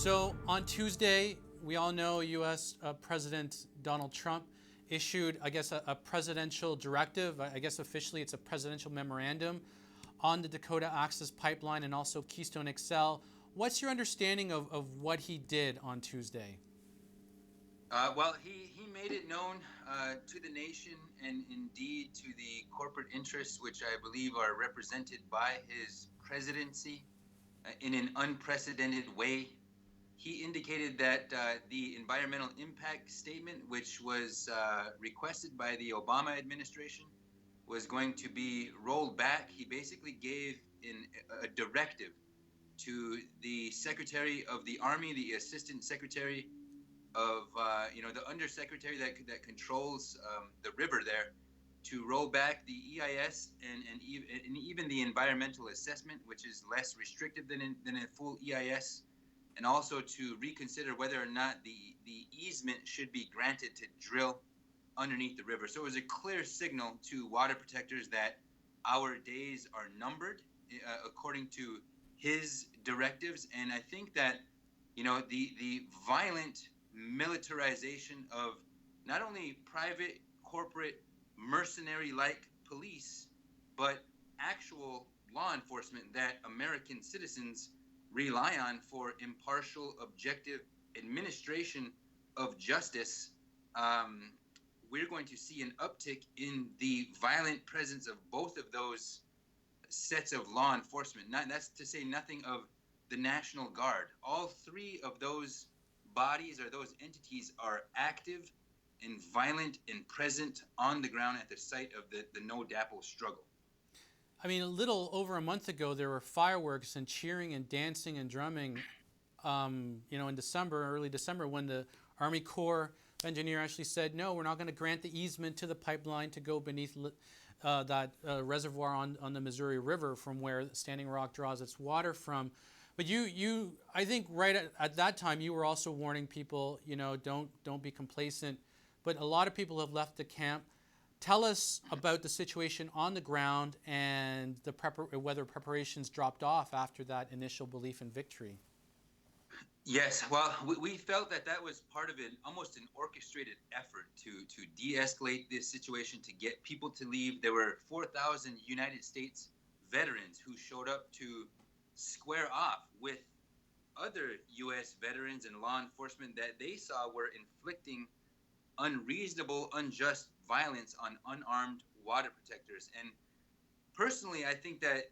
So on Tuesday, we all know U.S. President Donald Trump issued, I guess, a presidential directive. I guess officially it's a presidential memorandum on the Dakota Access Pipeline and also Keystone XL. What's your understanding of what he did on Tuesday? He made it known to the nation and indeed to the corporate interests, which I believe are represented by his presidency in an unprecedented way. He indicated that the environmental impact statement, which was requested by the Obama administration, was going to be rolled back. He basically gave a directive to the Secretary of the Army, the Assistant Secretary of the undersecretary that controls the river there, to roll back the EIS and even the environmental assessment, which is less restrictive than a full EIS, and also to reconsider whether or not the easement should be granted to drill underneath the river. So it was a clear signal to water protectors that our days are numbered according to his directives. And I think that the violent militarization of not only private, corporate, mercenary-like police, but actual law enforcement that American citizens rely on for impartial, objective administration of justice. We're going to see an uptick in the violent presence of both of those sets of law enforcement. That's to say nothing of the National Guard. All three of those bodies or those entities are active and violent and present on the ground at the site of the No DAPL struggle. I mean, a little over a month ago, there were fireworks and cheering and dancing and drumming, in December, early December, when the Army Corps engineer actually said, no, we're not going to grant the easement to the pipeline to go beneath that reservoir on the Missouri River from where Standing Rock draws its water from. But I think right at that time, you were also warning people, don't be complacent. But a lot of people have left the camp. Tell us about the situation on the ground and whether preparations dropped off after that initial belief in victory. Yes, well, we felt that was part of almost an orchestrated effort to de-escalate this situation, to get people to leave. There were 4,000 United States veterans who showed up to square off with other U.S. veterans and law enforcement that they saw were inflicting unreasonable, unjust violence on unarmed water protectors. And personally, I think that,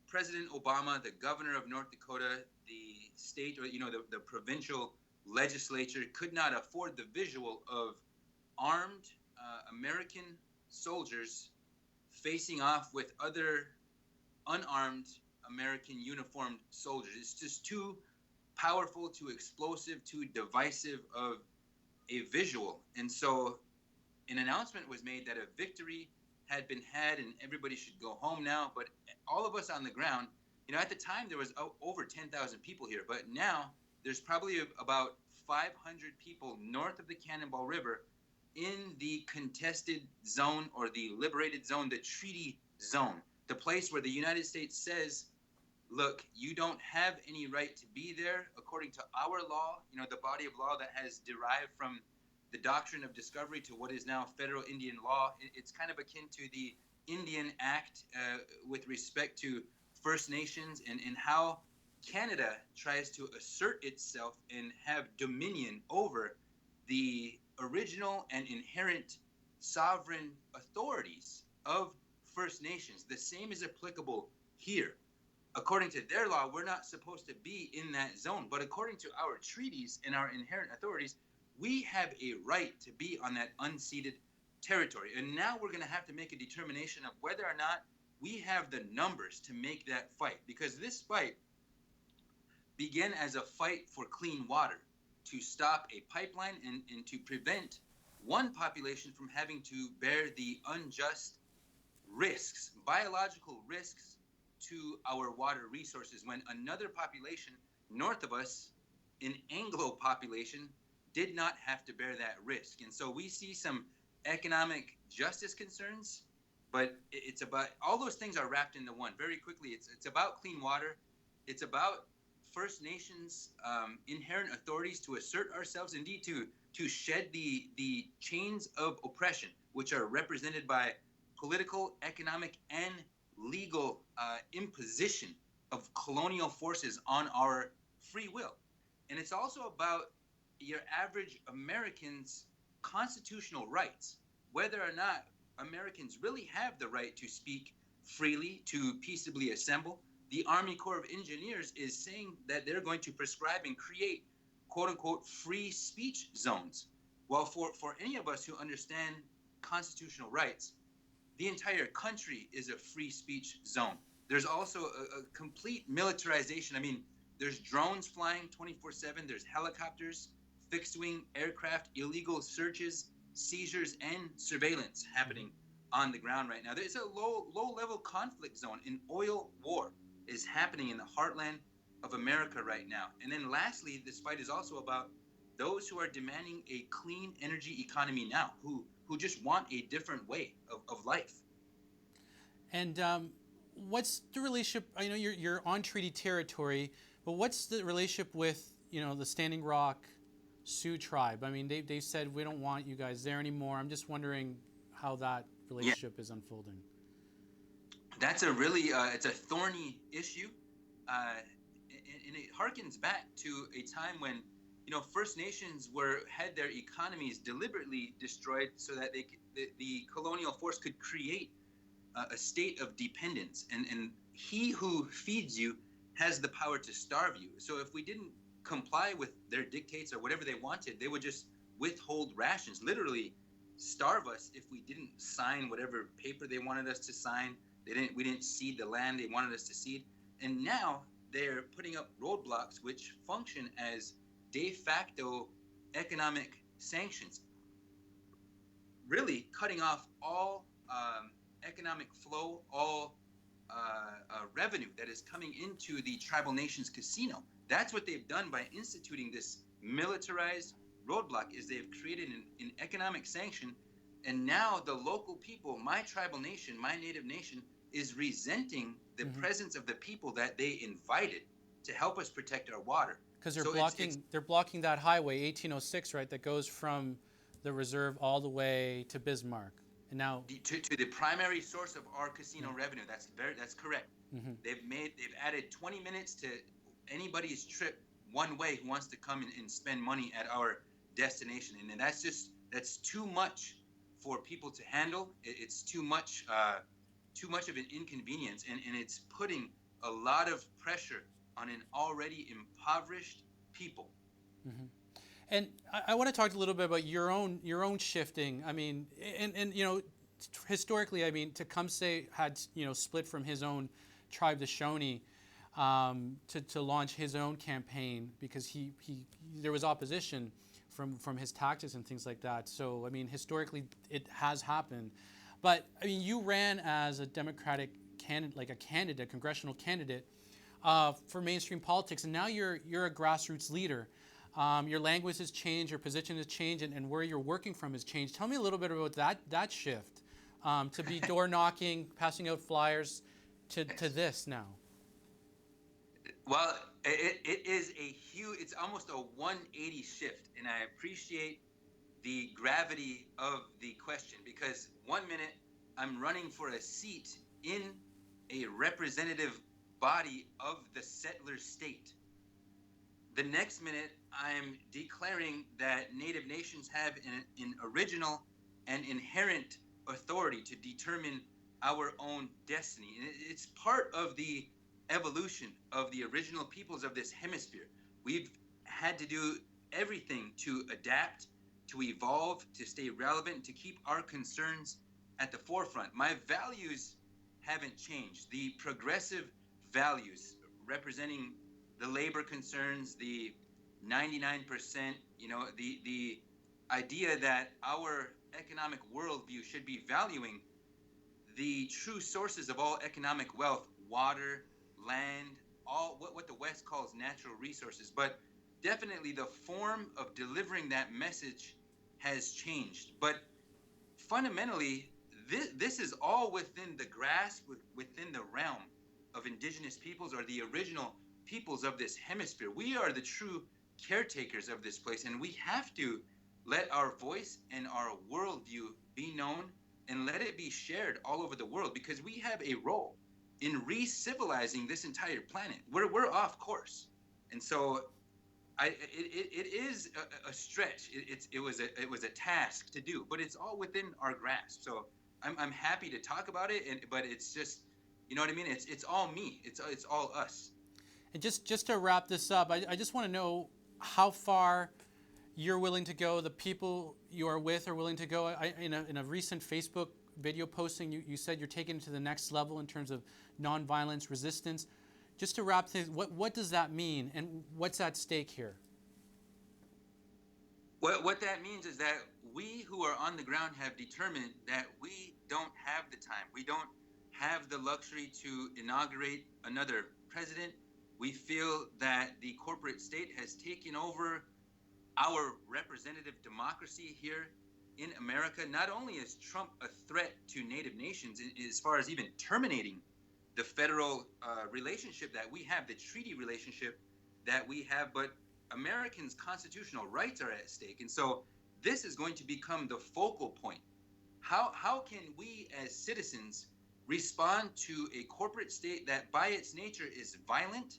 President Obama, the governor of North Dakota, the state, or the provincial legislature could not afford the visual of armed American soldiers facing off with other unarmed American uniformed soldiers. It's just too powerful, too explosive, too divisive of a visual. And so an announcement was made that a victory had been had and everybody should go home now. But all of us on the ground, at the time there was over 10,000 people here, but now there's probably about 500 people north of the Cannonball River in the contested zone, or the liberated zone, the treaty zone, the place where the United States says, look, you don't have any right to be there according to our law, the body of law that has derived from the doctrine of discovery to what is now federal Indian law. It's kind of akin to the Indian Act with respect to First Nations, and how Canada tries to assert itself and have dominion over the original and inherent sovereign authorities of First Nations. The same is applicable here. According to their law, we're not supposed to be in that zone. But according to our treaties and our inherent authorities, we have a right to be on that unceded territory. And now we're going to have to make a determination of whether or not we have the numbers to make that fight. Because this fight began as a fight for clean water, to stop a pipeline and to prevent one population from having to bear the unjust risks, biological risks to our water resources, when another population north of us, an Anglo population, did not have to bear that risk. And so we see some economic justice concerns, but all those things are wrapped into one very quickly. It's about clean water. It's about First Nations inherent authorities to assert ourselves, indeed to shed the chains of oppression, which are represented by political, economic, and legal imposition of colonial forces on our free will. And it's also about your average American's constitutional rights, whether or not Americans really have the right to speak freely, to peaceably assemble. The Army Corps of Engineers is saying that they're going to prescribe and create quote unquote free speech zones. Well, for any of us who understand constitutional rights, the entire country is a free speech zone. There's also a complete militarization. I mean, there's drones flying 24/7. There's helicopters, fixed wing aircraft, illegal searches, seizures, and surveillance happening on the ground right now. There's a low level conflict zone. An oil war is happening in the heartland of America right now. And then lastly, this fight is also about those who are demanding a clean energy economy now, who just want a different way of life. And what's the relationship? I know you're on treaty territory, but what's the relationship with the Standing Rock Sioux tribe? I mean, they've said we don't want you guys there anymore. I'm just wondering how that relationship is unfolding. That's a really it's a thorny issue, and it harkens back to a time when First Nations had their economies deliberately destroyed so that the colonial force could create a state of dependence, and he who feeds you has the power to starve you. So if we didn't comply with their dictates or whatever they wanted, they would just withhold rations, literally starve us if we didn't sign whatever paper they wanted us to sign. We didn't cede the land they wanted us to cede. And now they're putting up roadblocks which function as de facto economic sanctions, really cutting off all economic flow, all revenue that is coming into the tribal nations casino. That's what they've done by instituting this militarized roadblock, is they've created an economic sanction. And now the local people, my tribal nation, my native nation, is resenting the presence of the people that they invited to help us protect our water. Because they're blocking that highway 1806, right, that goes from the reserve all the way to Bismarck. And now to the primary source of our casino revenue. That's correct. They've added 20 minutes to anybody's trip one way who wants to come and spend money at our destination, and that's too much for people to handle. It's too much of an inconvenience, and it's putting a lot of pressure on an already impoverished people. And I want to talk a little bit about your own shifting. I mean, and historically, I mean, Tecumseh had split from his own tribe, the Shawnee, to launch his own campaign because there was opposition from his tactics and things like that. So I mean, historically, it has happened. But I mean, you ran as a Democratic candidate, a congressional candidate for mainstream politics, and now you're a grassroots leader. Your language has changed, your position has changed, and where you're working from has changed. Tell me a little bit about that shift to be door knocking, passing out flyers, to this now. Well, it is it's almost a 180 shift, and I appreciate the gravity of the question, because 1 minute I'm running for a seat in a representative body of the settler state. The next minute I'm declaring that Native nations have an original and inherent authority to determine our own destiny. And it's part of the evolution of the original peoples of this hemisphere. We've had to do everything to adapt, to evolve, to stay relevant, to keep our concerns at the forefront. My values haven't changed. The progressive values representing the labor concerns, the 99%, the idea that our economic worldview should be valuing the true sources of all economic wealth: water, land, all what the West calls natural resources. But definitely the form of delivering that message has changed. But fundamentally, this is all within the grasp, within the realm of indigenous peoples, or the original peoples of this hemisphere. We are the true caretakers of this place, and we have to let our voice and our worldview be known and let it be shared all over the world, because we have a role in re-civilizing this entire planet. We're off course, and so it is a stretch. It was a task to do, but it's all within our grasp. So I'm happy to talk about it, but it's just, you know what I mean. It's all me. It's all us. And just to wrap this up, I just want to know how far you're willing to go, the people you are with are willing to go. In a recent Facebook video posting, you said you're taking it to the next level in terms of nonviolence resistance. Just to wrap things, what does that mean, and what's at stake here? What that means is that we who are on the ground have determined that we don't have the time. We don't have the luxury to inaugurate another president. We feel that the corporate state has taken over our representative democracy here in America. Not only is Trump a threat to Native nations as far as even terminating the federal relationship that we have, the treaty relationship that we have, but Americans' constitutional rights are at stake. And so this is going to become the focal point. How can we as citizens respond to a corporate state that by its nature is violent,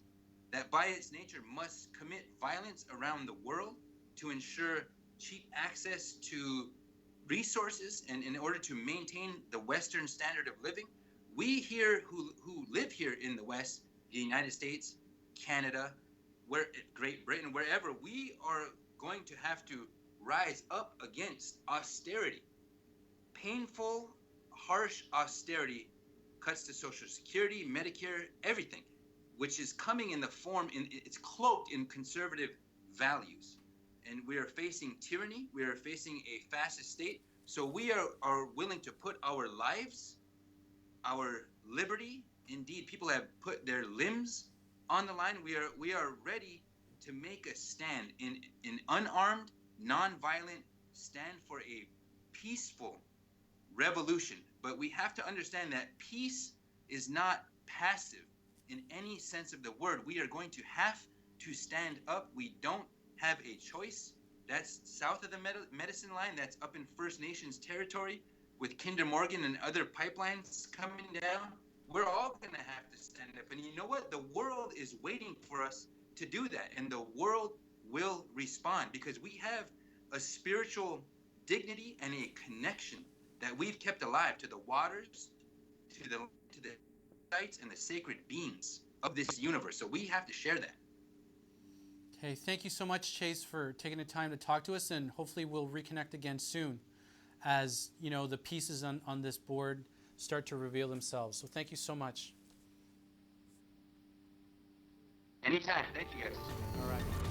that by its nature must commit violence around the world to ensure cheap access to resources and in order to maintain the Western standard of living? We here who live here in the West, the United States, Canada, Great Britain, wherever, we are going to have to rise up against austerity. Painful, harsh austerity, cuts to Social Security, Medicare, everything, which is coming in the form, it's cloaked in conservative values. And we are facing tyranny. We are facing a fascist state. So we are willing to put our lives, our liberty, indeed, people have put their limbs on the line. We are ready to make a stand in unarmed, nonviolent stand for a peaceful revolution. But we have to understand that peace is not passive in any sense of the word. We are going to have to stand up. We don't have a choice. That's south of the medicine line. That's up in First Nations territory with Kinder Morgan and other pipelines coming down. We're all going to have to stand up. And you know what? The world is waiting for us to do that. And the world will respond because we have a spiritual dignity and a connection that we've kept alive to the waters, to the sites and the sacred beings of this universe. So we have to share that. Okay, thank you so much, Chase, for taking the time to talk to us, and hopefully we'll reconnect again soon as the pieces on this board start to reveal themselves. So thank you so much. Anytime. Thank you, guys. All right.